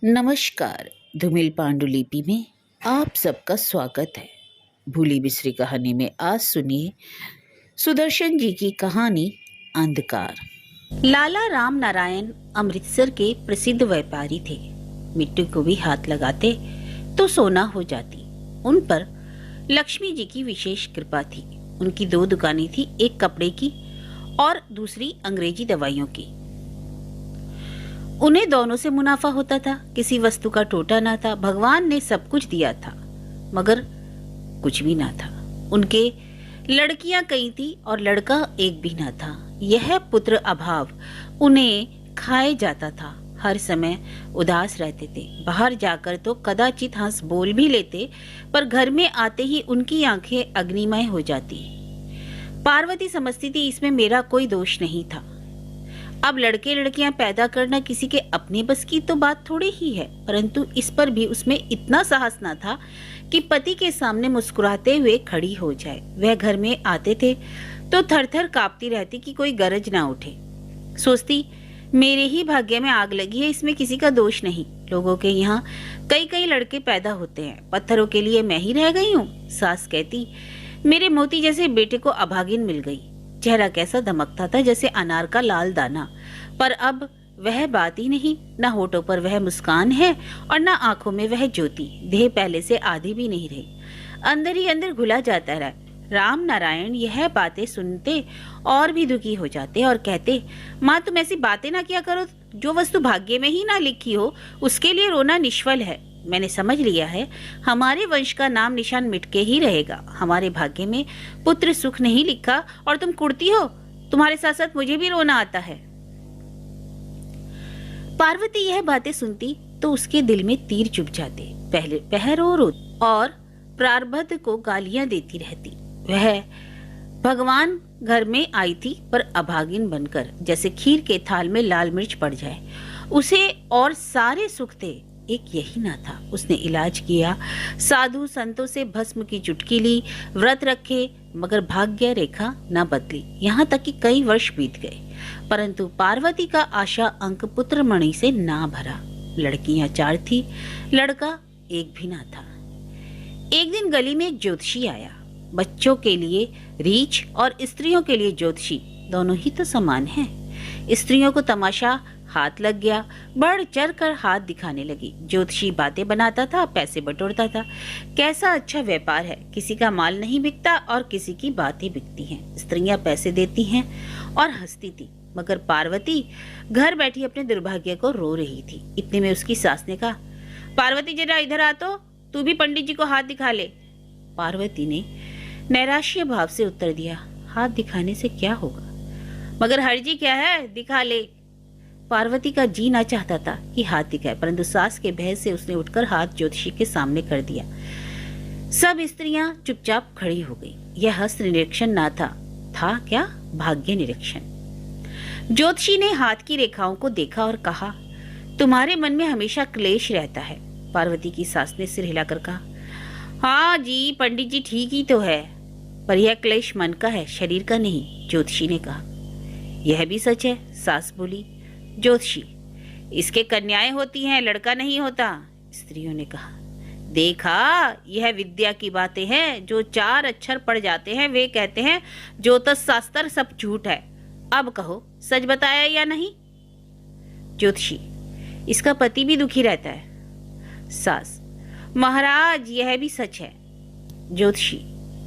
नमस्कार। धूमिल पांडुलिपि में आप सबका स्वागत है। भूली बिसरी कहानी में आज सुनिए सुदर्शन जी की कहानी अंधकार। लाला राम नारायण अमृतसर के प्रसिद्ध व्यापारी थे। मिट्टी को भी हाथ लगाते तो सोना हो जाती। उन पर लक्ष्मी जी की विशेष कृपा थी। उनकी 2 दुकानें थी, एक कपड़े की और दूसरी अंग्रेजी दवाइयों की। उन्हें दोनों से मुनाफा होता था। किसी वस्तु का टोटा ना था। भगवान ने सब कुछ दिया था मगर कुछ भी ना था। उनके लड़कियां कई थी और लड़का एक भी ना था। यह पुत्र अभाव उन्हें खाए जाता था। हर समय उदास रहते थे। बाहर जाकर तो कदाचित हंस बोल भी लेते, पर घर में आते ही उनकी आंखें अग्निमय हो जाती। पार्वती समझती थी इसमें मेरा कोई दोष नहीं था। अब लड़के लड़कियां पैदा करना किसी के अपने बस की तो बात थोड़ी ही है, परंतु इस पर भी उसमें इतना साहस न था कि पति के सामने मुस्कुराते हुए खड़ी हो जाए। वह घर में आते थे तो थर थर कांपती रहती कि कोई गरज ना उठे। सोचती मेरे ही भाग्य में आग लगी है, इसमें किसी का दोष नहीं। लोगों के यहाँ कई कई लड़के पैदा होते हैं, पत्थरों के लिए मैं ही रह गई हूँ। सास कहती मेरे मोती जैसे बेटे को अभागिन मिल गई। चेहरा कैसा दमकता था जैसे अनार का लाल दाना, पर अब वह बात ही नहीं। न होठों पर वह मुस्कान है और न आंखों में वह ज्योति। देह पहले से आधी भी नहीं रही, अंदर ही अंदर घुला जाता रहा। राम नारायण यह बातें सुनते और भी दुखी हो जाते और कहते माँ तुम ऐसी बातें ना किया करो। जो वस्तु भाग्य में ही ना लिखी हो उसके लिए रोना निष्फल है। मैंने समझ लिया है हमारे वंश का नाम निशान मिटके ही रहेगा। हमारे भाग्य में पुत्र सुख नहीं लिखा और तुम कुड़ती हो। तुम्हारे साथ साथ मुझे भी रोना आता है। पार्वती यह बातें सुनती तो उसके दिल में तीर चुभ जाते। पहले पहर और प्रारब्ध को गालियां देती रहती। वह भगवान घर में आई थी पर अभागिन बनकर, जैसे खीर के थाल में लाल मिर्च पड़ जाए। उसे और सारे सुख थे, एक यही ना था। उसने इलाज किया, साधु संतों से भस्म की चुटकी ली, व्रत रखे, मगर भाग्य रेखा न बदली। यहाँ तक कि कई वर्ष बीत गए, परंतु पार्वती का आशा अंक पुत्र मणि से ना भरा। लड़कियां 4 थी, लड़का एक भी ना था। एक दिन गली में एक ज्योतिषी आया। बच्चों के लिए रीछ और स्त्रियों के लिए ज्योतिषी, दोनों ही तो समान हैं। स्त्रियों को तमाशा हाथ लग गया, बढ़ चढ़ कर हाथ दिखाने लगी। ज्योतिषी बातें बनाता था, पैसे बटोरता था। कैसा अच्छा व्यापार है, किसी का माल नहीं बिकता और किसी की बातें बिकती हैं। स्त्रियां पैसे देती हैं और हंसती थी, मगर पार्वती घर बैठी अपने दुर्भाग्य को रो रही थी। इतने में उसकी सास ने कहा पार्वती जरा इधर आ तो, तू भी पंडित जी को हाथ दिखा ले। पार्वती ने नैराश्य भाव से उत्तर दिया हाथ दिखाने से क्या होगा, मगर हर्जी क्या है, दिखा ले। पार्वती का जी ना चाहता था कि हाथ दिखाए, परंतु सास के भय से उसने उठकर हाथ ज्योतिषी के सामने कर दिया। सब स्त्रियां चुपचाप खड़ी हो गई। यह हस्त निरीक्षण ना था क्या, भाग्य निरीक्षण। ज्योतिषी ने हाथ की रेखाओं को देखा और कहा तुम्हारे मन में हमेशा क्लेश रहता है। पार्वती की सास ने सिर हिलाकर कहा हाँ जी पंडित जी ठीक ही तो है, पर यह क्लेश मन का है, शरीर का नहीं। ज्योतिषी ने कहा यह भी सच है। सास बोली ज्योतिषी इसके कन्याएं होती हैं, लड़का नहीं होता। स्त्रियों ने कहा देखा यह विद्या की बातें हैं। जो 4 अक्षर पढ़ जाते हैं वे कहते हैं ज्योतिष शास्त्र सब झूठ है। अब कहो सच बताया या नहीं। ज्योतिषी इसका पति भी दुखी रहता है। सास महाराज यह भी सच है। ज्योतिषी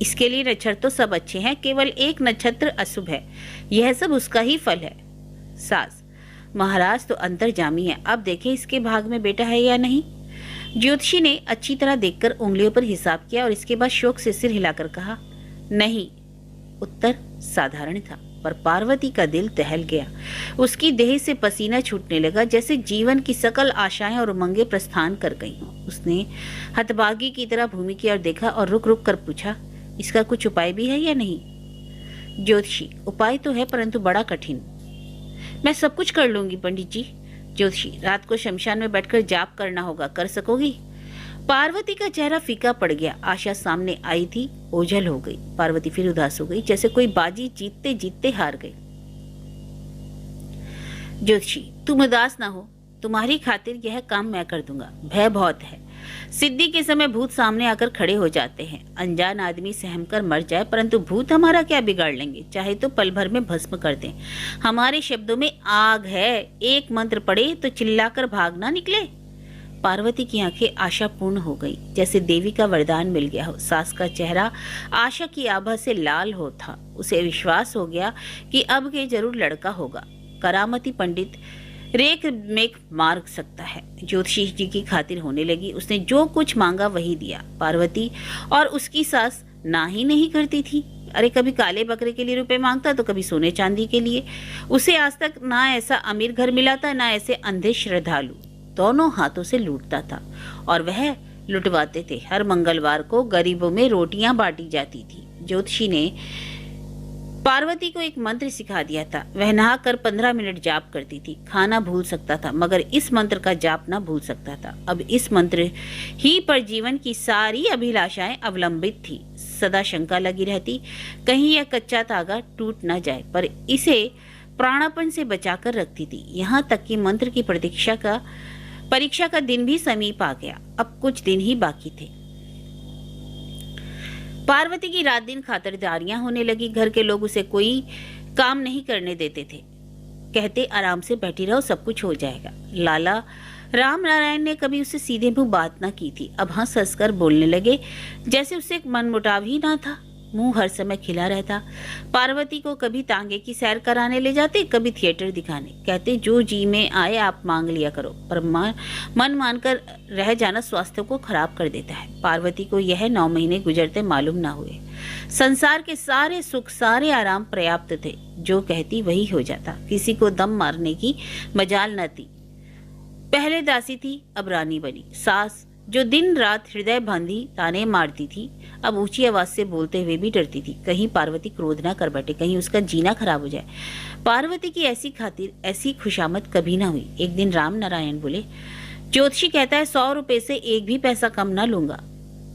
इसके लिए नक्षत्र तो सब अच्छे हैं, केवल एक नक्षत्र अशुभ है, यह सब उसका ही फल है। सास महाराज तो अंतर्जामी है, अब देखें इसके भाग में बेटा है या नहीं। ज्योतिषी ने अच्छी तरह देखकर उंगलियों पर हिसाब किया और इसके बाद शोक से सिर हिलाकर कहा नहीं। उत्तर साधारण था, पर पार्वती का दिल दहल गया। उसकी देह से पसीना छूटने लगा, जैसे जीवन की सकल आशाएं और उमंगे प्रस्थान कर गई हों। उसने हतभागी की तरह भूमि की ओर देखा और रुक रुक कर पूछा इसका कुछ उपाय भी है या नहीं। ज्योतिषी उपाय तो है परंतु बड़ा कठिन। मैं सब कुछ कर लूंगी पंडित जी। ज्योतिषी रात को शमशान में बैठकर जाप करना होगा, कर सकोगी। पार्वती का चेहरा फीका पड़ गया। आशा सामने आई थी, ओझल हो गई। पार्वती फिर उदास हो गई, जैसे कोई बाजी जीतते जीतते हार गई। ज्योतिषी तुम उदास ना हो, तुम्हारी खातिर यह काम मैं कर दूंगा। भय बहुत है। सिद्धि के समय भूत सामने आकर खड़े हो जाते हैं। अनजान आदमी सहम कर मर जाए, परंतु भूत हमारा क्या बिगाड़ लेंगे, चाहे तो पल भर में भस्म कर दें। हमारे शब्दों में आग है, एक मंत्र पढ़े तो चिल्लाकर भागना निकले। पार्वती की आंखें आशापूर्ण हो गई, जैसे देवी का वरदान मिल गया हो। सास का चेहरा आशा की आभा से लाल हो था। उसे विश्वास हो गया कि अब ये जरूर लड़का होगा। करामती पंडित रेख मेक मार सकता है। ज्योतिषी जी की खातिर होने लगी। उसने जो कुछ मांगा वही दिया। पार्वती और उसकी सास ना ही नहीं करती थी। अरे कभी काले बकरे के लिए रुपए मांगता तो कभी सोने चांदी के लिए। उसे आज तक ना ऐसा अमीर घर मिला था, ना ऐसे अंधे श्रद्धालु। दोनों हाथों से लूटता था और वह लुटवाते थे। हर मंगलवार को गरीबों में रोटियां बांटी जाती थी। ज्योतिषी ने पार्वती को एक मंत्र सिखा दिया था। वह नहा कर 15 मिनट जाप करती थी। खाना भूल सकता था, मगर इस मंत्र का जाप ना भूल सकता था। अब इस मंत्र ही पर जीवन की सारी अभिलाषाएं अवलंबित थी। सदा शंका लगी रहती, कहीं यह कच्चा धागा टूट न जाए, पर इसे प्राणपण से बचाकर रखती थी। यहाँ तक कि मंत्र की परीक्षा का दिन भी समीप आ गया। अब कुछ दिन ही बाकी थे। पार्वती की रात दिन खातिरदारियां होने लगी। घर के लोग उसे कोई काम नहीं करने देते थे। कहते आराम से बैठी रहो, सब कुछ हो जाएगा। लाला राम नारायण ने कभी उससे सीधे मुंह बात ना की थी। अब हंस हंस कर बोलने लगे, जैसे उससे मनमुटाव ही ना था। मुंह हर समय खिला रहता। पार्वती को कभी तांगे की सैर कराने ले जाते, कभी थिएटर दिखाने। कहते जो जी में आए आप मांग लिया करो, पर मन मानकर रह जाना स्वास्थ्य को खराब कर देता है। पार्वती को यह 9 महीने गुजरते मालूम ना हुए। संसार के सारे सुख, सारे आराम पर्याप्त थे। जो कहती वही हो जाता। किसी को दम मारने की मजाल न थी। पहले दासी थी, अब रानी बनी। सास जो दिन रात हृदय बांधी ताने मारती थी, अब ऊंची आवाज से बोलते हुए भी डरती थी। कहीं पार्वती क्रोध ना कर बैठे, कहीं उसका जीना खराब हो जाए। पार्वती की ऐसी खातिर ऐसी खुशामद कभी ना हुई। एक दिन राम नारायण बोले, ज्योतिषी कहता है 100 रुपए से एक भी पैसा कम ना लूंगा।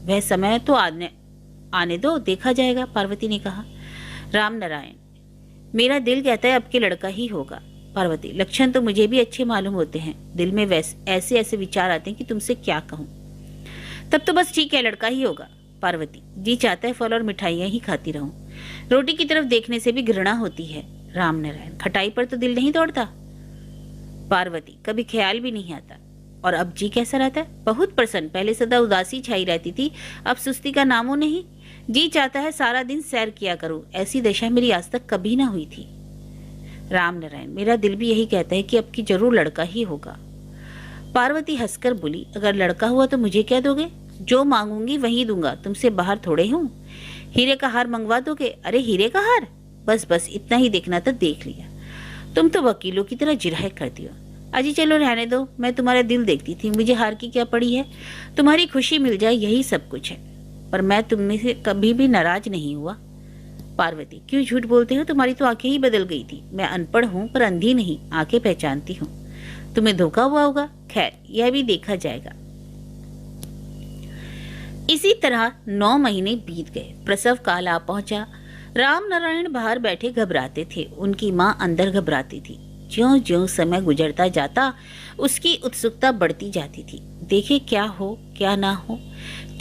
वह समय तो आने दो, देखा जाएगा। पार्वती ने कहा। राम नारायण, मेरा दिल कहता है अब के लड़का ही होगा। पार्वती, लक्षण तो मुझे भी अच्छे मालूम होते हैं। दिल में ऐसे ऐसे विचार आते हैं कि तुमसे क्या कहूं। तब तो बस ठीक है, लड़का ही होगा। पार्वती, जी चाहता है फल और मिठाइयां ही खाती रहूं। रोटी की तरफ देखने से भी घृणा होती है। राम नारायण, खटाई पर तो दिल नहीं दौड़ता। पार्वती, कभी ख्याल भी नहीं आता। और अब जी कैसा रहता है? बहुत प्रसन्न। पहले सदा उदासी छाई रहती थी, अब सुस्ती का नामो नहीं। जी चाहता है सारा दिन सैर किया करूं। ऐसी दशा मेरी आज तक कभी ना हुई थी। राम नारायण, मेरा दिल भी यही कहता है कि अब की जरूर लड़का ही होगा। पार्वती हंसकर बोली, अगर लड़का हुआ तो मुझे क्या दोगे? जो मांगूंगी वही दूंगा, तुमसे बाहर थोड़े हूं। हीरे का हार मंगवा दोगे? अरे हीरे का हार? बस बस इतना ही देखना था, देख लिया। तुम तो वकीलों की तरह जिरह करती हो। अजी चलो रहने दो, मैं तुम्हारा दिल देखती थी, मुझे हार की क्या पड़ी है। तुम्हारी खुशी मिल जाए यही सब कुछ है, पर मैं तुम में से कभी भी नाराज नहीं हुआ। पार्वती, क्यों झूठ बोलते हो? तुम्हारी तो आंखें ही बदल गई थी। मैं अनपढ़ हूं पर अंधी नहीं, आंखें पहचानती हूँ। तुम्हें धोखा हुआ होगा, खैर यह भी देखा जाएगा। इसी तरह 9 महीने बीत गए। प्रसव काल आ पहुंचा। राम नारायण बाहर बैठे घबराते थे। उनकी माँ अंदर घबराती थी। ज्यों ज्यों समय गुजरता जाता उसकी उत्सुकता बढ़ती जाती थी। देखे क्या हो क्या ना हो।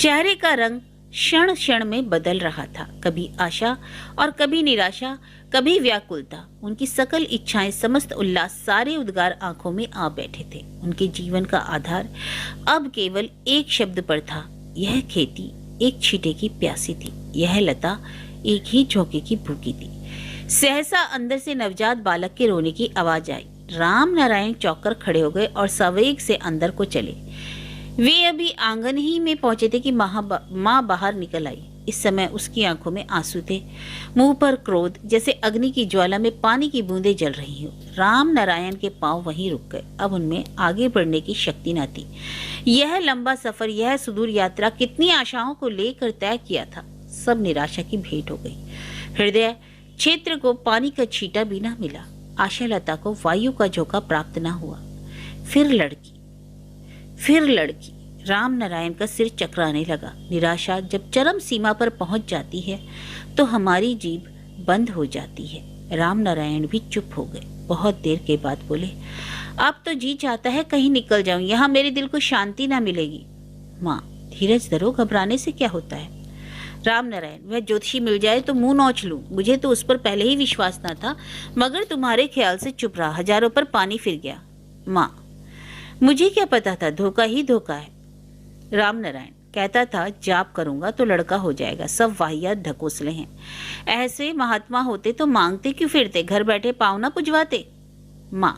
चेहरे का रंग क्षण क्षण में बदल रहा था। कभी आशा और कभी निराशा, कभी व्याकुलता। उनकी सकल इच्छाएं, समस्त उल्लास, सारे उद्गार आंखों में आ बैठे थे। उनके जीवन का आधार अब केवल एक शब्द पर था। यह खेती एक छींटे की प्यासी थी। यह लता एक ही झोंके की भूखी थी। सहसा अंदर से नवजात बालक के रोने की आवाज आई। राम नारायण चौंक खड़े हो गए और सवेग से अंदर को चले। वे अभी आंगन ही में पहुंचे थे कि माँ बाहर निकल आई। इस समय उसकी आंखों में आंसू थे, मुंह पर क्रोध, जैसे अग्नि की ज्वाला में पानी की बूंदें जल रही हो। राम नारायण के पांव वहीं रुक गए। अब उनमें आगे बढ़ने की शक्ति न थी। यह लंबा सफर, यह सुदूर यात्रा कितनी आशाओं को लेकर तय किया था, सब निराशा की भेंट हो गई। हृदय क्षेत्र को पानी का छींटा भी न मिला। आशा लता को वायु का झोंका प्राप्त न हुआ। फिर लड़की। राम नारायण का सिर चकराने लगा। निराशा जब चरम सीमा पर पहुंच जाती है तो हमारी जीभ बंद हो जाती है। राम नारायण भी चुप हो गए। बहुत देर के बाद बोले, अब तो जी चाहता है कहीं निकल जाऊं, यहाँ मेरे दिल को शांति ना मिलेगी। माँ, धीरज धरो, घबराने से क्या होता है। राम नारायण, वह ज्योतिषी मिल जाए तो मुंह नोच लूं, मुझे तो उस पर पहले ही विश्वास ना था, मगर तुम्हारे ख्याल से चुप रहा, हजारों पर पानी फिर गया। माँ, मुझे क्या पता था, धोखा ही धोखा है। राम नारायण, कहता था जाप करूंगा तो लड़का हो जाएगा, सब वाहियात ढकोसले हैं। ऐसे महात्मा होते तो मांगते क्यों फिरते, घर बैठे पाँव ना पुजवाते। माँ,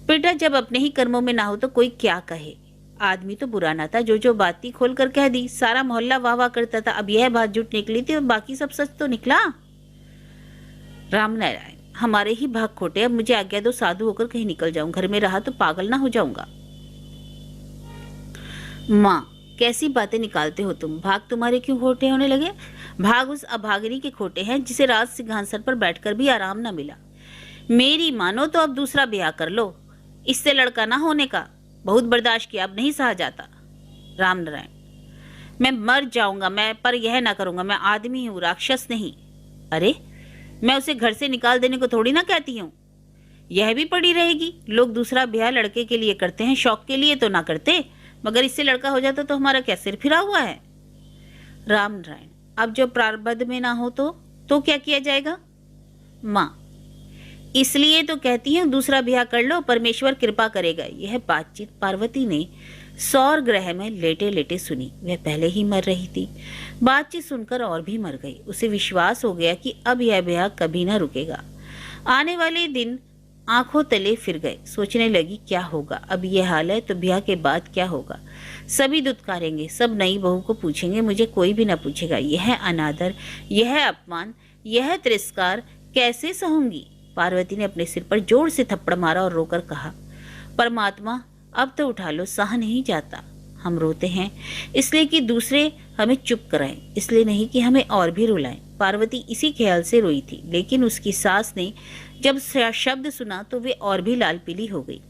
बेटा जब अपने ही कर्मों में ना हो तो कोई क्या कहे। आदमी तो बुरा ना था, जो बात थी खोल कर कह दी, सारा मोहल्ला वाह वाह करता था। अब यह बात झूठ निकली थी और बाकी सब सच तो निकला। राम नारायण, हमारे ही भाग खोटे, अब मुझे आज्ञा दो, साधु होकर कहीं निकल जाऊं, घर में रहा तो पागल ना हो जाऊंगा। माँ, कैसी बातें निकालते हो तुम, भाग तुम्हारे क्यों खोटे होने लगे। भाग उस अभागिनी के खोटे हैं जिसे राज सिंहासन पर बैठकर भी आराम न मिला। मेरी मानो तो अब दूसरा ब्याह कर लो, इससे लड़का ना होने का बहुत बर्दाश्त किया, अब नहीं सहा जाता। राम नारायण, मैं मर जाऊंगा मैं, पर यह ना करूंगा, मैं आदमी हूं, राक्षस नहीं। अरे, मैं उसे घर से निकाल देने को थोड़ी ना कहती हूँ, यह भी पड़ी रहेगी। लोग दूसरा ब्याह लड़के के लिए करते हैं, शौक के लिए तो ना करते, मगर इससे लड़का हो जाता तो हमारा क्या सिर फिरा हुआ है। राम नारायण, अब जो प्रारब्ध में ना हो तो क्या किया जाएगा। माँ, इसलिए तो कहती हूँ दूसरा ब्याह कर लो, परमेश्वर कृपा करेगा। यह बातचीत पार्वती ने सौर ग्रह में लेटे लेटे सुनी। वह पहले ही मर रही थी, बातचीत सुनकर और भी मर गई। उसे विश्वास हो गया कि अब यह ब्याह कभी ना रुकेगा। आने वाले दिन आंखों तले फिर गए, सोचने लगी क्या होगा, अब यह हाल है तो ब्याह के बाद क्या होगा। सभी दुत्कारेंगे, सब नई बहू को पूछेंगे, मुझे कोई भी ना पूछेगा। यह अनादर, यह अपमान, यह तिरस्कार कैसे सहूंगी। पार्वती ने अपने सिर पर जोर से थप्पड़ मारा और रोकर कहा, परमात्मा अब तो उठा लो, सहा नहीं जाता। हम रोते हैं इसलिए कि दूसरे हमें चुप कराएं, इसलिए नहीं कि हमें और भी रुलाएं। पार्वती इसी ख्याल से रोई थी, लेकिन उसकी सास ने जब शब्द सुना तो वे और भी लाल पीली हो गई।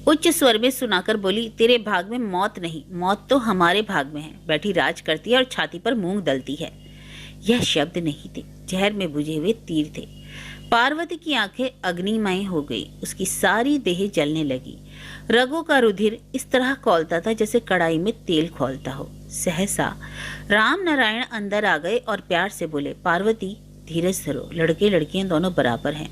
उच्च स्वर में सुनाकर बोली, तेरे भाग में मौत नहीं, मौत तो हमारे भाग में है। बैठी राज करती है और छाती पर मूंग दलती है। यह शब्द नहीं थे, जहर में बुझे हुए तीर थे। पार्वती की आंखें अग्निमय हो गई, उसकी सारी देह जलने लगी। रगों का रुधिर इस तरह खौलता था जैसे कढ़ाई में तेल खौलता हो। सहसा राम नारायण अंदर आ गए और प्यार से बोले, पार्वती धीरज धरो, लड़के लड़कियां दोनों बराबर हैं।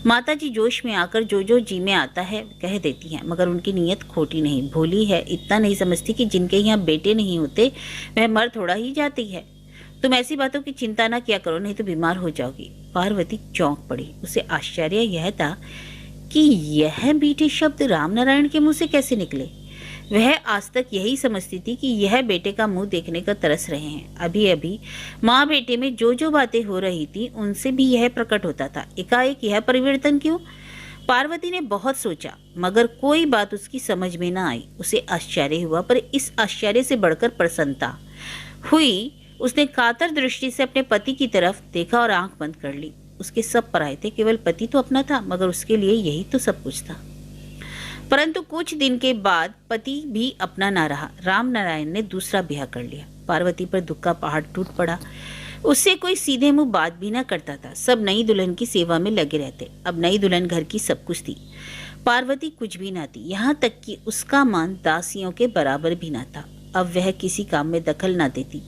माता जी जोश में आकर जो जी में आता है कह देती हैं, मगर उनकी नीयत खोटी नहीं, भोली है। इतना नहीं समझती कि जिनके यहाँ बेटे नहीं होते वह मर थोड़ा ही जाती है। तुम ऐसी बातों की चिंता ना किया करो, नहीं तो बीमार हो जाओगी। पार्वती चौंक पड़ी। उसे आश्चर्य यह था कि यह मीठे शब्द राम नारायण के मुंह से कैसे निकले। वह आज तक यही समझती थी कि यह बेटे का मुंह देखने का तरस रहे हैं। अभी अभी माँ बेटे में जो बातें हो रही थी उनसे भी यह प्रकट होता था। एकाएक यह परिवर्तन क्यों। पार्वती ने बहुत सोचा, मगर कोई बात उसकी समझ में न आई। उसे आश्चर्य हुआ, पर इस आश्चर्य से बढ़कर प्रसन्नता हुई। उसने कातर दृष्टि से अपने पति की तरफ देखा और आंख बंद कर ली। उसके सब पराये थे, केवल पति तो अपना था, मगर उसके लिए यही तो सब कुछ था। परंतु कुछ दिन के बाद पति भी अपना ना रहा। राम नारायण ने दूसरा ब्याह कर लिया। पार्वती पर दुख का पहाड़ टूट पड़ा। उससे कोई सीधे मुंह बात भी ना करता था। सब नई दुल्हन की सेवा में लगे रहते। अब नई दुल्हन घर की सब कुछ थी, पार्वती कुछ भी ना थी। यहाँ तक कि उसका मान दासियों के बराबर भी ना था। अब वह किसी काम में दखल ना देती,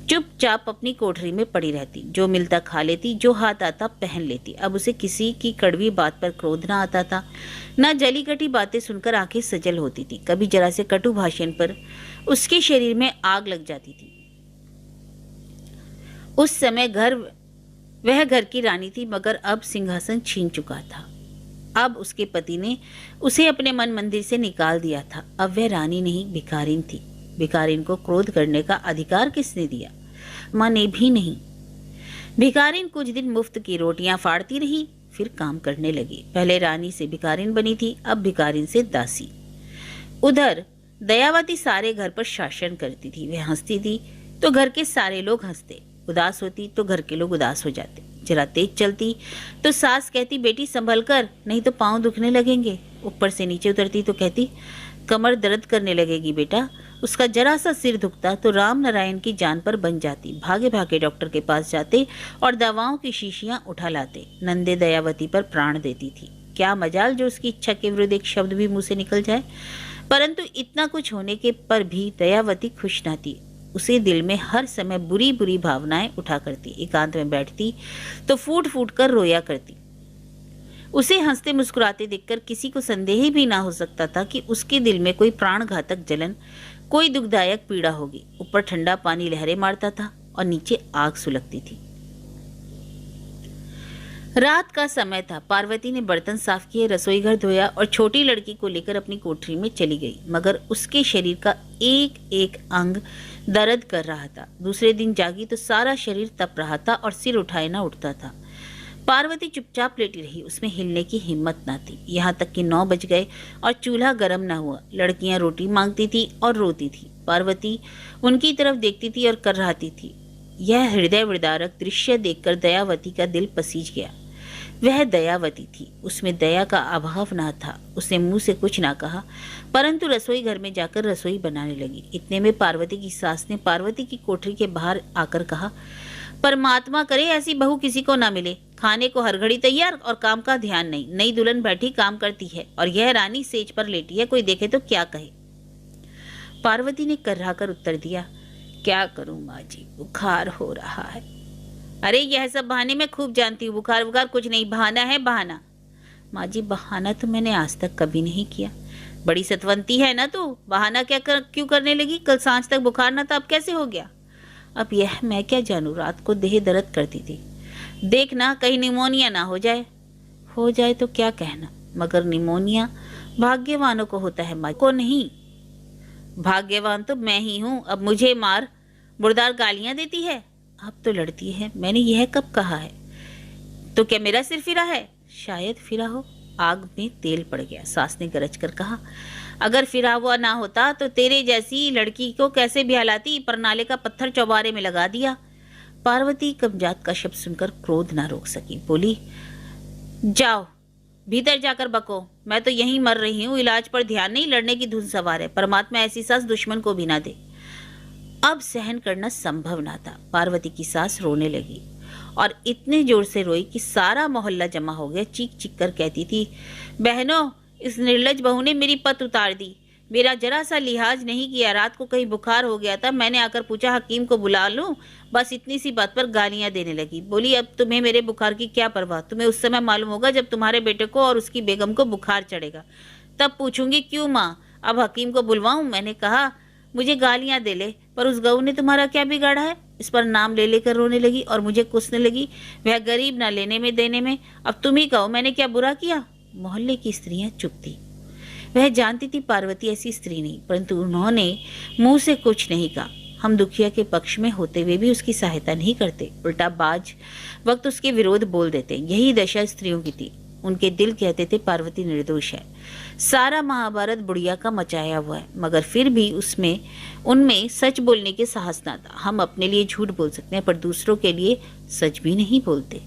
चुपचाप अपनी कोठरी में पड़ी रहती। जो मिलता खा लेती, जो हाथ आता पहन लेती। अब उसे किसी की कड़वी बात पर क्रोध ना आता था, न जली कटी बातें सुनकर आंखें सजल होती थी। कभी जरा से कटु भाषण पर उसके शरीर में आग लग जाती थी। उस समय वह घर की रानी थी, मगर अब सिंहासन छीन चुका था। अब उसके पति ने उसे अपने मन मंदिर से निकाल दिया था। अब वह रानी नहीं, भिखारिन थी। भिखारिन को क्रोध करने का अधिकार किसने दिया? माँ ने भी नहीं। भिखारिन कुछ दिन मुफ्त की रोटियां फाड़ती रही, फिर काम करने लगी। पहले रानी से भिखारिन बनी थी, अब भिखारिन से दासी। उधर दयावती सारे घर पर शासन करती थी। वह हंसती थी तो घर के सारे लोग हंसते, उदास होती तो घर के लोग उदास हो जाते। जरा तेज चलती तो सास कहती, बेटी संभल कर, नहीं तो पांव दुखने लगेंगे। ऊपर से नीचे उतरती तो कहती, कमर दर्द करने लगेगी बेटा, उसका जरा सा सिर दुखता तो राम नारायण की जान पर बन जाती। भागे भागे डॉक्टर के पास जाते और दवाओं की शीशियां उठा लाते। नंदे दयावती पर प्राण देती थी। क्या मजाल जो उसकी इच्छा के विरुद्ध एक शब्द भी मुंह से निकल जाए। परंतु इतना कुछ होने के पर भी दयावती खुश न थी। उसे दिल में हर समय बुरी बुरी भावनाएं उठा करती। एकांत में बैठती तो फूट फूट कर रोया करती। उसे हंसते मुस्कुराते देखकर किसी को संदेह भी ना हो सकता था कि उसके दिल में कोई प्राणघातक जलन, कोई दुखदायक पीड़ा होगी। ऊपर ठंडा पानी लहरें मारता था और नीचे आग सुलगती थी। रात का समय था। पार्वती ने बर्तन साफ किए, रसोई घर धोया और छोटी लड़की को लेकर अपनी कोठरी में चली गई। मगर उसके शरीर का एक एक अंग दर्द कर रहा था। दूसरे दिन जागी तो सारा शरीर तप रहा था और सिर उठाए ना उठता था। पार्वती चुपचाप लेटी रही। उसमें हिलने की हिम्मत ना थी। यहाँ तक कि 9 बज गए और चूल्हा गर्म ना हुआ। लड़कियां रोटी मांगती थी और रोती थी। पार्वती उनकी तरफ देखती थी और कर्राती थी। यह हृदय विदारक दृश्य देखकर दयावती का दिल पसीज गया। वह दयावती थी, उसमें दया का अभाव ना था। उसने मुंह से कुछ ना कहा, परंतु रसोई घर में जाकर रसोई बनाने लगी। इतने में पार्वती की सास ने पार्वती की कोठरी के बाहर आकर कहा, परमात्मा करे ऐसी बहू किसी को ना मिले। खाने को हर घड़ी तैयार और काम का ध्यान नहीं। नई दुल्हन बैठी काम करती है और यह रानी सेज पर लेटी है, कोई देखे तो क्या कहे। पार्वती ने कर्राकर उत्तर दिया, क्या करूं माँ जी, बुखार हो रहा है। अरे यह सब बहाने मैं खूब जानती हूँ। बुखार बुखार कुछ नहीं, बहाना है बहाना। माँ जी बहाना तो मैंने आज तक कभी नहीं किया। बड़ी सतवंती है ना तू, बहाना क्यों करने लगी। कल सांझ तक बुखार ना था, अब कैसे हो गया। अब यह मैं क्या जानूं, रात को देह दर्द करती थी। देखना कहीं निमोनिया ना हो जाए। हो जाए तो क्या कहना, मगर निमोनिया भाग्यवानों को होता है, माँ को नहीं। भाग्यवान तो मैं ही हूँ। अब मुझे मार मुर्दार गालियां देती है। अब तो लड़ती है। मैंने यह कब कहा है। तो क्या मेरा सिर फिरा है। शायद फिरा हो। आग में तेल पड़ गया। सास ने गरज कर कहा, अगर फिरा हुआ ना होता तो तेरे जैसी लड़की को कैसे ब्यालाती। परनाले का पत्थर चौबारे में लगा दिया। पार्वती कमजात का शब्द सुनकर क्रोध ना रोक सकी। बोली, जाओ भीतर जाकर बको। मैं तो यहीं मर रही हूँ। इलाज पर ध्यान नहीं, लड़ने की धुन सवार है। परमात्मा ऐसी सास दुश्मन को भी ना दे। अब सहन करना संभव ना था। पार्वती की सास रोने लगी और इतने जोर से रोई कि सारा मोहल्ला जमा हो गया। चीख चीख कर कहती थी, बहनों इस निर्लज बहू ने मेरी पत उतार दी। मेरा जरा सा लिहाज नहीं किया। रात को कहीं बुखार हो गया था, मैंने आकर पूछा हकीम को बुला लूं। बस इतनी सी बात पर गालियां देने लगी। बोली, अब तुम्हें मेरे बुखार की क्या परवाह। तुम्हें उस समय मालूम होगा जब तुम्हारे बेटे को और उसकी बेगम को बुखार चढ़ेगा, तब पूछूंगी क्यों माँ। अब हकीम को बुलवाऊं। मैंने कहा मुझे गालियां दे ले, पर उस गऊ ने तुम्हारा क्या बिगाड़ा है। इस पर नाम ले लेकर रोने लगी और मुझे कोसने लगी। वह गरीब ना लेने में देने में। अब तुम ही कहो मैंने क्या बुरा किया। मोहल्ले की स्त्रियां चुप थी। वह जानती थी पार्वती ऐसी स्त्री नहीं, परंतु उन्होंने मुंह से कुछ नहीं कहा। हम दुखिया के पक्ष में होते हुए भी उसकी सहायता नहीं करते, उल्टा बाज वक्त उसके विरोध बोल देते। यही दशा स्त्रियों की थी। उनके दिल कहते थे पार्वती निर्दोष है। सारा महाभारत बुढ़िया का मचाया हुआ है, मगर फिर भी उनमें सच बोलने के साहस ना था। हम अपने लिए झूठ बोल सकते हैं, पर दूसरों के लिए सच भी नहीं बोलते।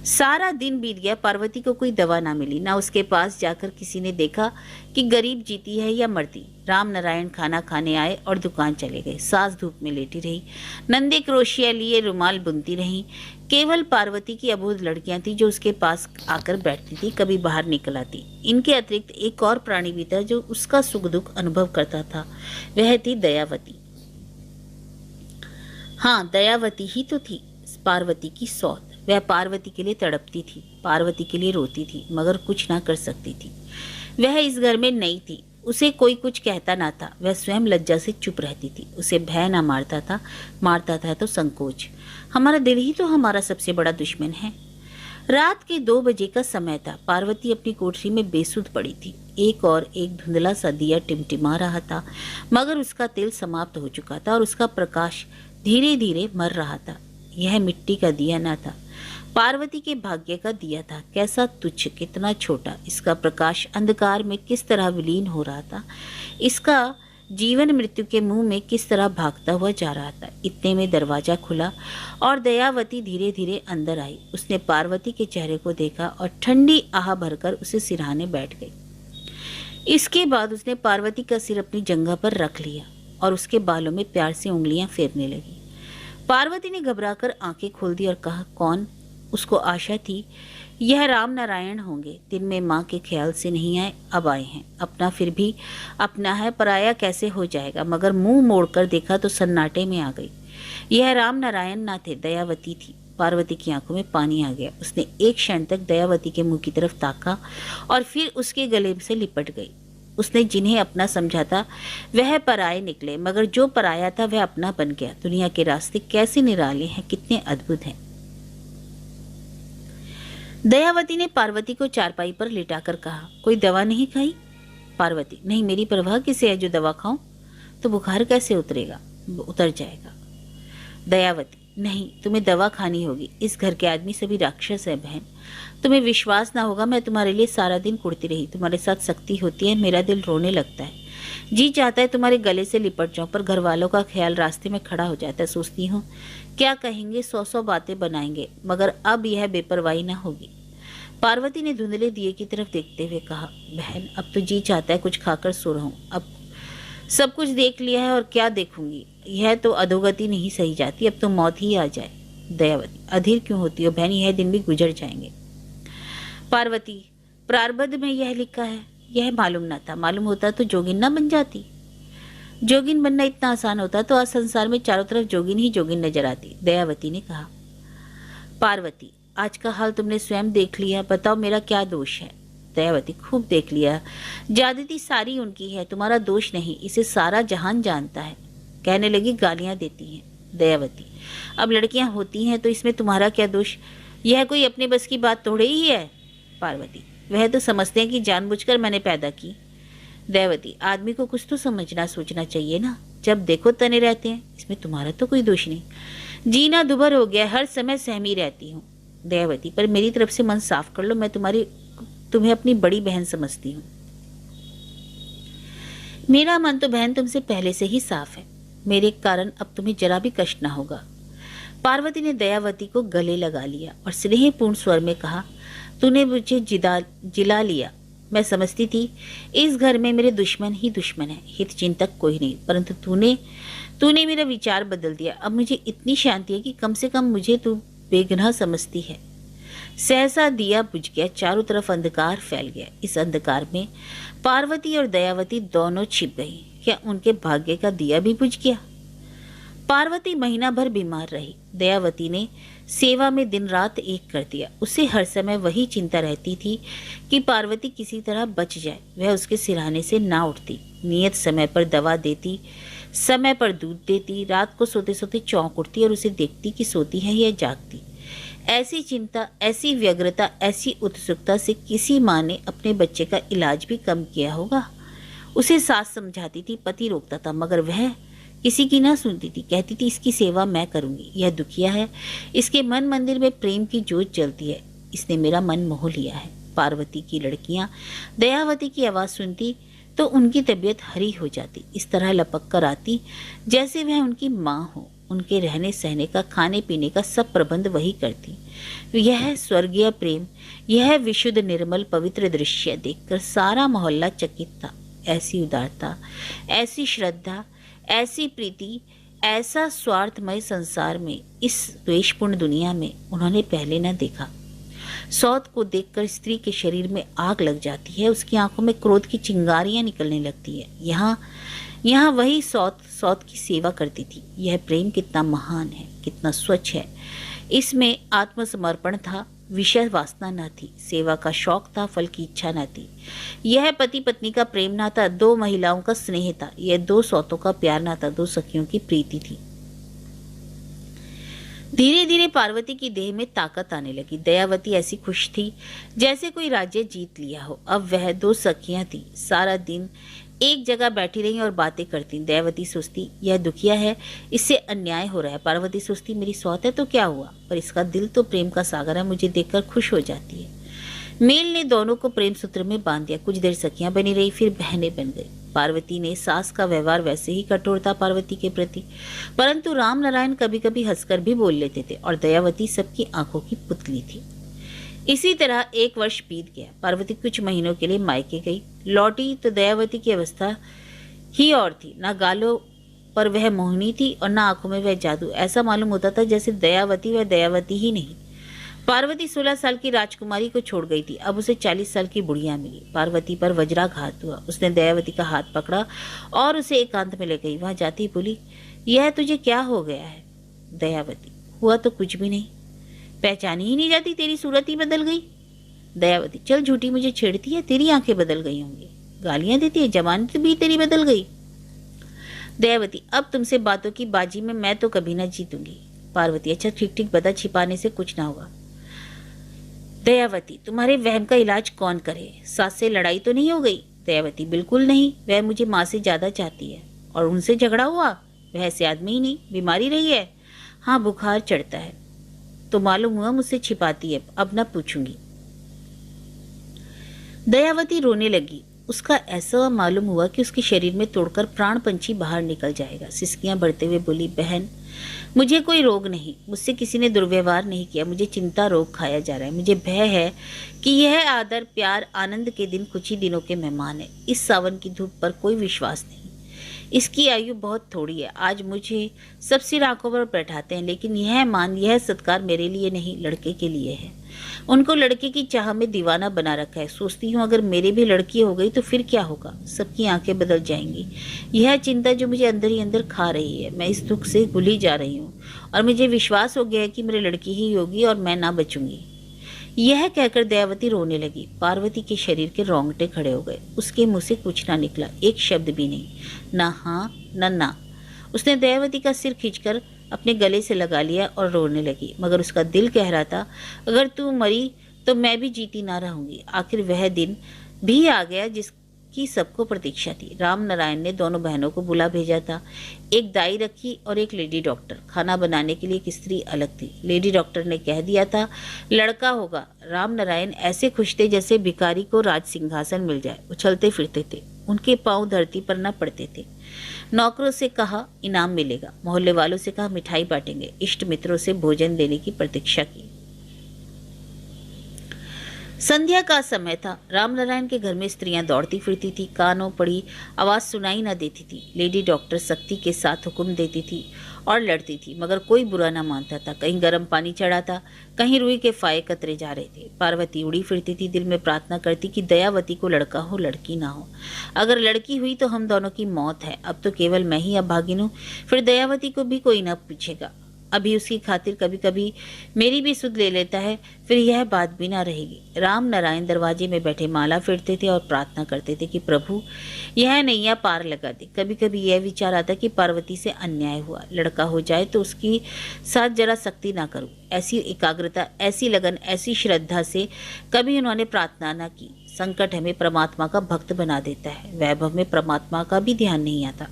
सारा दिन बीत गया। पार्वती को कोई दवा ना मिली। ना उसके पास जाकर किसी ने देखा कि गरीब जीती है या मरती। राम नारायण खाना खाने आए और दुकान चले गए। सास धूप में लेटी रही। नंदे क्रोशिया लिए रुमाल बुनती रही। केवल पार्वती की अबोध लड़कियां थी जो उसके पास आकर बैठती थी, कभी बाहर निकल आती। इनके अतिरिक्त एक और प्राणी भी था जो उसका सुख दुख अनुभव करता था। वह थी दयावती। हाँ, दयावती ही तो थी पार्वती की सौत। वह पार्वती के लिए तड़पती थी, पार्वती के लिए रोती थी, मगर कुछ ना कर सकती थी। वह इस घर में नई थी। उसे कोई कुछ कहता ना था। वह स्वयं लज्जा से चुप रहती थी। उसे भय ना मारता था तो संकोच। हमारा दिल ही तो हमारा सबसे बड़ा दुश्मन है। रात के 2 बजे का समय था। पार्वती अपनी कोठरी में बेसुध पड़ी थी। एक धुंधला सा दिया टिमटिमा रहा था, मगर उसका तेल समाप्त हो चुका था और उसका प्रकाश धीरे धीरे मर रहा था। यह मिट्टी का दिया न था, पार्वती के भाग्य का दिया था। कैसा तुच्छ, कितना छोटा। इसका प्रकाश अंधकार में किस तरह विलीन हो रहा था। इसका जीवन मृत्यु के मुंह में किस तरह भागता हुआ जा रहा था। इतने में दरवाजा खुला और दयावती धीरे धीरे अंदर आई। उसने पार्वती के चेहरे को देखा और ठंडी आह भरकर उसे सिरहाने बैठ गई। इसके बाद उसने पार्वती का सिर अपनी जंघा पर रख लिया। और उसके बालों में प्यार से उंगलियां फेरने लगी। पार्वती ने घबराकर आंखें खोल दी और कहा, कौन? उसको आशा थी यह राम नारायण होंगे। दिन में माँ के ख्याल से नहीं आए, अब आए हैं। अपना फिर भी अपना है, पराया कैसे हो जाएगा? मगर मुंह मोड़कर देखा तो सन्नाटे में आ गई। यह राम नारायण ना थे, दयावती थी। पार्वती की आंखों में पानी आ गया। उसने एक क्षण तक दयावती के मुंह की तरफ ताका और फिर उसके गले से लिपट गई। उसने जिन्हें अपना समझा था वह पराये निकले, मगर जो पराया था वह अपना बन गया। दुनिया के रास्ते कैसे निराले हैं, कितने अद्भुत हैं। दयावती ने पार्वती को चारपाई पर लिटाकर कहा, कोई दवा नहीं खाई? पार्वती, नहीं, मेरी परवाह किसे है? जो दवा खाऊं तो बुखार कैसे उतरेगा? उतर जाएगा। दयावती, नहीं, तुम्हें दवा खानी होगी। इस घर के आदमी सभी राक्षस है बहन। तुम्हें विश्वास ना होगा, मैं तुम्हारे लिए सारा दिन कुड़ती रही। तुम्हारे साथ सख्ती होती है, मेरा दिल रोने लगता है। जी चाहता है तुम्हारे गले से लिपट जाऊं, पर घर वालों का ख्याल रास्ते में खड़ा हो जाता है। सोचती हूँ क्या कहेंगे, 100 बातें बनाएंगे, मगर अब यह बेपरवाही ना होगी। पार्वती ने धुंधले दिए की तरफ देखते हुए कहा, बहन, अब तो जी चाहता है कुछ खाकर सो रहूं। अब सब कुछ देख लिया है और क्या देखूंगी? यह तो अधोगति नहीं सही जाती, अब तो मौत ही आ जाए। दयावती, अधीर क्यों होती हो बहन? यह दिन भी गुजर जाएंगे। पार्वती, प्रारब्ध में यह लिखा है, यह मालूम न था। मालूम होता तो जोगिन न बन जाती। जोगिन बनना इतना आसान होता तो आज संसार में चारों तरफ जोगिन ही जोगिन नजर आती। दयावती ने कहा। पार्वती, आज का हाल तुमने स्वयं देख लिया, बताओ मेरा क्या दोष है? दयावती, खूब देख लिया। ज्यादती सारी उनकी है, तुम्हारा दोष नहीं। इसे सारा जहान जानता है। कहने लगी, गालियां देती हैं। दयावती, अब लड़कियां होती हैं तो इसमें तुम्हारा क्या दोष? यह कोई अपने बस की बात थोड़े ही है। पार्वती, वह तो समझते हैं कि जानबूझकर मैंने पैदा की। दयावती, आदमी को कुछ तो समझना सोचना चाहिए ना, जब देखो तने रहते हैं। इसमें तुम्हारा तो कोई दोष नहीं। जीना दुभर हो गया, हर समय सहमी रहती हूँ। दयावती, पर मेरी तरफ से मन साफ कर लो, मैं तुम्हें अपनी बड़ी बहन समझती हूँ। मेरा मन तो बहन तुमसे पहले से ही साफ है। मेरे कारण अब तुम्हें जरा भी कष्ट ना होगा। पार्वती ने दयावती को गले लगा लिया और स्नेहपूर्ण स्वर में कहा, तूने मुझे जिला लिया। मैं समझती थी इस घर में मेरे दुश्मन ही दुश्मन है, हित चिंतक कोई नहीं, परंतु तूने मेरा विचार बदल दिया। अब मुझे इतनी शांति है कि कम से कम मुझे तू बेगुनाह समझती है। सहसा दिया बुझ गया, चारों तरफ अंधकार फैल गया। इस अंधकार में पार्वती और दयावती दोनों छिप गई। क्या उनके भाग्य का दिया भी बुझ गया? पार्वती महीना भर बीमार रही। दयावती ने सेवा में दिन रात एक कर दिया। उसे हर समय वही चिंता रहती थी कि पार्वती किसी तरह बच जाए। वह उसके सिरहाने से ना उठती। नियत समय पर दवा देती, समय पर दूध देती, रात को सोते सोते चौंक उठती और उसे देखती कि सोती है या जागती। ऐसी चिंता, ऐसी व्यग्रता, ऐसी उत्सुकता से किसी माँ ने अपने बच्चे का इलाज भी कम किया होगा। उसे सास समझाती थी, पति रोकता था, मगर वह किसी की ना सुनती थी। कहती थी, इसकी सेवा मैं करूंगी। यह दुखिया है, इसके मन मंदिर में प्रेम की जोत जलती है। इसने मेरा मन मोह लिया है। पार्वती की लड़कियां दयावती की आवाज सुनती तो उनकी तबीयत हरी हो जाती। इस तरह लपक कर आती जैसे वह उनकी माँ हो। उनके रहने सहने का, खाने पीने का सब प्रबंध वही करती। यह स्वर्गीय प्रेम, यह विशुद्ध निर्मल पवित्र दृश्य देखकर सारा मोहल्ला चकित था। ऐसी उदारता, ऐसी श्रद्धा, ऐसी प्रीति, ऐसा स्वार्थमय संसार में, इस द्वेषपूर्ण दुनिया में उन्होंने पहले न देखा। सौत को देखकर स्त्री के शरीर में आग लग जाती है। उसकी आंखों में क्रोध की चिंगारियां निकलने लगती है। यहाँ वही सौत की सेवा करती थी। यह प्रेम कितना महान है, कितना स्वच्छ है। इसमें आत्मसमर्पण था, विषय वासना न थी, सेवा का शौक था, फल की इच्छा न थी। यह पति पत्नी का प्रेम न था, दो महिलाओं का स्नेह था। यह दो सौतों का प्यार न था, दो सखियों की प्रीति थी। धीरे धीरे पार्वती की देह में ताकत आने लगी। दयावती ऐसी खुश थी जैसे कोई राज्य जीत लिया हो। अब वह दो सखियां थी, सारा दिन एक जगह बैठी रही और बातें करती। दयावती सोचती, यह दुखिया है, इससे अन्याय हो रहा है। पार्वती सोचती, मेरी सौत है तो क्या हुआ, पर इसका दिल तो प्रेम का सागर है, मुझे देखकर खुश हो जाती है। मेल ने दोनों को प्रेम सूत्र में बांध दिया। कुछ देर सखियां बनी रही, फिर बहनें बन गई। पार्वती ने सास का व्यवहार वैसे ही कठोर था पार्वती के प्रति, परंतु राम नारायण कभी कभी हंसकर भी बोल लेते थे और दयावती सबकी आंखों की पुतली थी। इसी तरह 1 वर्ष बीत गया। पार्वती कुछ महीनों के लिए मायके गई। लौटी तो दयावती की अवस्था ही और थी। पर वह मोहिनी थी और ना आंखों में वह जादू। ऐसा मालूम होता था जैसे दयावती वह दयावती ही नहीं। पार्वती 16 साल की राजकुमारी को छोड़ गई थी, अब उसे 40 साल की बुढ़िया मिली। पार्वती पर वज्राघात हुआ। उसने दयावती का हाथ पकड़ा और उसे एकांत में ले गई। वहां जाती बोली, यह तुझे क्या हो गया है? दयावती, हुआ तो कुछ भी नहीं, पहचानी ही नहीं जाती, तेरी सूरत ही बदल गई। दयावती, चल झूठी, मुझे छेड़ती है, तेरी आंखें बदल गई होंगी, गालियां देती है, जबान भी तेरी बदल गई। दयावती, अब तुमसे बातों की बाजी में मैं तो कभी ना जीतूंगी। पार्वती, अच्छा ठीक ठीक बता, छिपाने से कुछ ना होगा। दयावती, तुम्हारे वहम का इलाज कौन करे? सास से लड़ाई तो नहीं हो गई? दयावती, बिल्कुल नहीं, वह मुझे माँ से ज्यादा चाहती है। और उनसे झगड़ा हुआ? वह ऐसे आदमी ही नहीं, बीमारी रही है। हाँ, बुखार चढ़ता है, तो मालूम हुआ मुझसे छिपाती है, अब ना पूछूंगी। दयावती रोने लगी। उसका ऐसा मालूम हुआ कि उसके शरीर में तोड़कर प्राण पंछी बाहर निकल जाएगा। सिसकियां बढ़ते हुए बोली, बहन, मुझे कोई रोग नहीं, मुझसे किसी ने दुर्व्यवहार नहीं किया, मुझे चिंता रोग खाया जा रहा है। मुझे भय है कि यह आदर प्यार आनंद के दिन कुछ ही दिनों के मेहमान है। इस सावन की धूप पर कोई विश्वास नहीं, इसकी आयु बहुत थोड़ी है। आज मुझे सब सिर आंखों पर बैठाते हैं, लेकिन यह मान यह सत्कार मेरे लिए नहीं, लड़के के लिए है। उनको लड़के की चाह में दीवाना बना रखा है। सोचती हूँ अगर मेरी भी लड़की हो गई तो फिर क्या होगा? सबकी आंखें बदल जाएंगी। यह चिंता जो मुझे अंदर ही अंदर खा रही है, मैं इस दुख से भूली जा रही हूँ और मुझे विश्वास हो गया है कि मेरी लड़की ही होगी और मैं ना बचूंगी। यह कहकर दयावती रोने लगी। पार्वती के शरीर के रोंगटे खड़े हो गए। उसके मुंह से कुछ ना निकला, एक शब्द भी नहीं, ना हाँ न ना। उसने दयावती का सिर खींचकर अपने गले से लगा लिया और रोने लगी, मगर उसका दिल कह रहा था, अगर तू मरी तो मैं भी जीती ना रहूंगी। आखिर वह दिन भी आ गया जिसकी सबको प्रतीक्षा थी। राम नारायण ने दोनों बहनों को बुला भेजा था। एक दाई रखी और एक लेडी डॉक्टर। खाना बनाने के लिए एक स्त्री अलग थी। लेडी डॉक्टर ने कह दिया था लड़का होगा। राम नारायण ऐसे खुश थे जैसे भिखारी को राज सिंहासन मिल जाए। उछलते फिरते थे, उनके पांव धरती पर न पड़ते थे। नौकरों से कहा इनाम मिलेगा, मोहल्ले वालों से कहा मिठाई बांटेंगे, इष्ट मित्रों से भोजन देने की प्रतीक्षा की। संध्या का समय था। रामनारायण के घर में स्त्रियां दौड़ती फिरती थी, कानों पड़ी आवाज सुनाई न देती थी। लेडी डॉक्टर सख्ती के साथ हुक्म देती थी और लड़ती थी, मगर कोई बुरा ना मानता था। कहीं गर्म पानी चढ़ा था, कहीं रुई के फाये कतरे जा रहे थे। पार्वती उड़ी फिरती थी, दिल में प्रार्थना करती कि दयावती को लड़का हो, लड़की ना हो। अगर लड़की हुई तो हम दोनों की मौत है। अब तो केवल मैं ही अभागिन हूँ, फिर दयावती को भी कोई न पूछेगा। अभी उसकी खातिर कभी कभी मेरी भी सुध ले लेता है, फिर यह बात भी ना रहेगी। राम नारायण दरवाजे में बैठे माला फेरते थे और प्रार्थना करते थे कि प्रभु यह नैया पार लगा दे। कभी कभी यह विचार आता कि पार्वती से अन्याय हुआ, लड़का हो जाए तो उसकी साथ जरा सख्ती ना करूं। ऐसी एकाग्रता, ऐसी लगन, ऐसी श्रद्धा से कभी उन्होंने प्रार्थना न की। संकट हमें परमात्मा का भक्त बना देता है, वैभव में परमात्मा का भी ध्यान नहीं आता।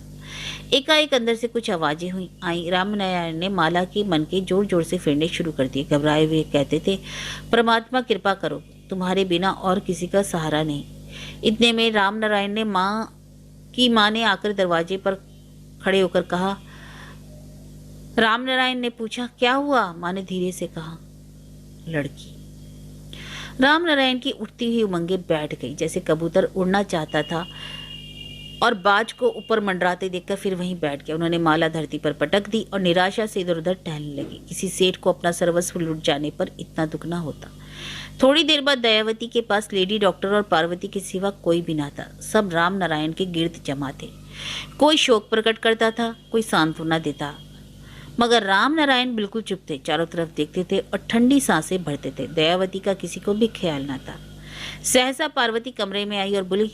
एकाएक अंदर से कुछ आवाजें हुई आई। रामनारायण ने माला के मन के जोर जोर से फिरने शुरू कर दिए। घबराए हुए कहते थे, परमात्मा कृपा करो, तुम्हारे बिना और किसी का सहारा नहीं। इतने में रामनारायण ने माँ ने आकर दरवाजे पर खड़े होकर कहा। रामनारायण ने पूछा, क्या हुआ? माँ ने धीरे से कहा, लड़की। रामनारायण की उठती हुई उमंगें बैठ गई, जैसे कबूतर उड़ना चाहता था और बाज को ऊपर मंडराते देखकर फिर वहीं बैठ गया। उन्होंने माला धरती पर पटक दी और निराशा से इधर उधर टहलने लगी। किसी सेठ को अपना सर्वस्व लुट जाने पर इतना दुख ना होता। थोड़ी देर बाद दयावती के पास लेडी डॉक्टर और पार्वती के सिवा कोई भी ना था। सब राम नारायण के गिर्द जमा थे। कोई शोक प्रकट करता था, कोई सांत्वना देता, मगर राम नारायण बिल्कुल चुप थे। चारों तरफ देखते थे और ठंडी सांसें भरते थे। दयावती का किसी को भी ख्याल ना था। सहसा पार्वती कमरे में आई और बोली,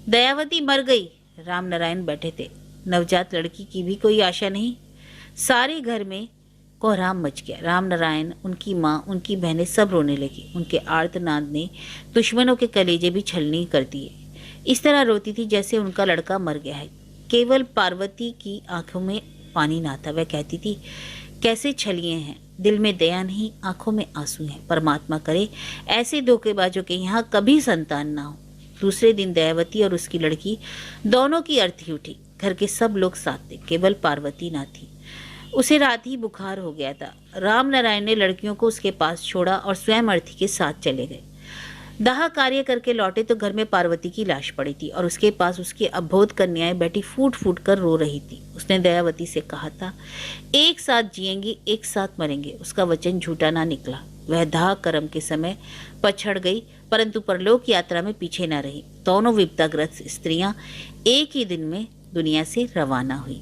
दयावती मर गई। राम नारायण बैठे थे। नवजात लड़की की भी कोई आशा नहीं। सारे घर में कोहराम मच गया। राम नारायण, उनकी माँ, उनकी बहनें सब रोने लगी। उनके आर्तनाद ने दुश्मनों के कलेजे भी छलनी कर दिए। इस तरह रोती थी जैसे उनका लड़का मर गया है। केवल पार्वती की आंखों में पानी ना था। वह कहती थी, कैसे छलिए हैं, दिल में दया नहीं, आंखों में आंसू हैं। परमात्मा करे ऐसे धोखेबाजों के यहाँ कभी संतान ना हो। दूसरे दिन दयावती और उसकी लड़की दोनों की अर्थी उठी। घर के सब लोग साथ थे, केवल पार्वती ना थी। उसे रात ही बुखार हो गया था। राम नारायण ने लड़कियों को उसके पास छोड़ा और स्वयं अर्थी के साथ चले गए। दाह कार्य करके लौटे तो घर में पार्वती की लाश पड़ी थी और उसके पास उसकी अबोध कन्याएं बैठी फूट फूट कर रो रही थी। उसने दयावती से कहा था, एक साथ जिएंगे एक साथ मरेंगे। उसका वचन झूठा ना निकला। वह दाह कर्म के समय पछड़ गई, परंतु परलोक यात्रा में पीछे न रही। दोनों विपदाग्रस्त स्त्रियां एक ही दिन में दुनिया से रवाना हुई।